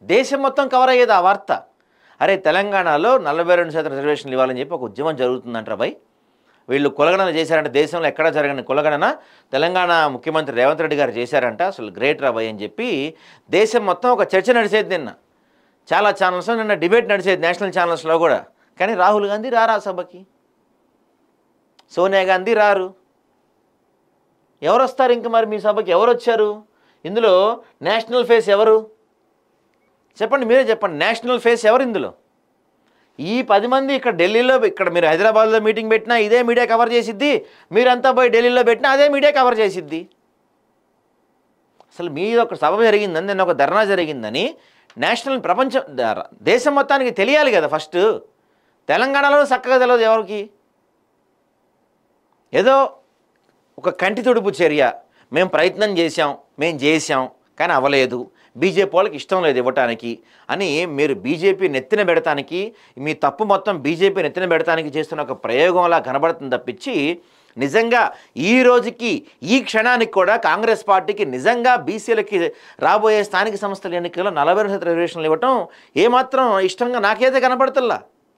దేశం మొత్తం కవర్ అయ్యేది ఆ వార్త. అరే తెలంగాణలో 42% రిజర్వేషన్లు ఇవ్వాలని చెప్పి ఒక ఉద్యమం జరుగుతుందంటారా భయ్. వీళ్ళు కులగణన చేశారంటే దేశంలో ఎక్కడ జరగని కులగణన తెలంగాణ ముఖ్యమంత్రి రేవంత్ రెడ్డి గారు చేశారంట. అసలు గ్రేట్ రా భయ్ అని చెప్పి దేశం మొత్తం ఒక చర్చ నడిచేది. నిన్న చాలా ఛానల్స్లో నిన్న డిబేట్ నడిచేది, నేషనల్ ఛానల్స్లో కూడా. కానీ రాహుల్ గాంధీ రారా సభకి, సోనియా గాంధీ రారు. ఎవరు వస్తారు ఇంక మరి మీ సభకి? ఎవరు వచ్చారు? ఇందులో నేషనల్ ఫేస్ ఎవరు చెప్పండి, మీరే చెప్పండి. నేషనల్ ఫేస్ ఎవరు ఇందులో? ఈ 10 మంది ఇక్కడ ఢిల్లీలో, ఇక్కడ మీరు హైదరాబాద్లో మీటింగ్ పెట్టినా ఇదే మీడియా కవర్ చేసిద్ది, మీరంతా పోయి ఢిల్లీలో పెట్టినా అదే మీడియా కవర్ చేసిద్ది. అసలు మీద ఒక సభ జరిగిందని, నిన్న ఒక ధర్నా జరిగిందని నేషనల్ ప్రపంచం దేశం మొత్తానికి తెలియాలి కదా. ఫస్ట్ తెలంగాణలో చక్కగా తెలియదు ఎవరికి. ఏదో ఒక కంటి తుడుపు చర్య, మేము ప్రయత్నం చేసాం కానీ అవ్వలేదు, బీజేపీ వాళ్ళకి ఇష్టం లేదు ఇవ్వటానికి అని మీరు బీజేపీ నెత్తిన పెడతానికి, మీ తప్పు మొత్తం బీజేపీ నెత్తిన పెడతానికి చేస్తున్న ఒక ప్రయోగంలా కనబడుతుంది తప్పించి నిజంగా ఈ రోజుకి ఈ క్షణానికి కూడా కాంగ్రెస్ పార్టీకి నిజంగా బీసీలకి రాబోయే స్థానిక సంస్థల ఎన్నికల్లో 42% రిజర్వేషన్లు ఇవ్వటం ఏమాత్రం ఇష్టంగా నాకైతే కనబడుతుల్లా.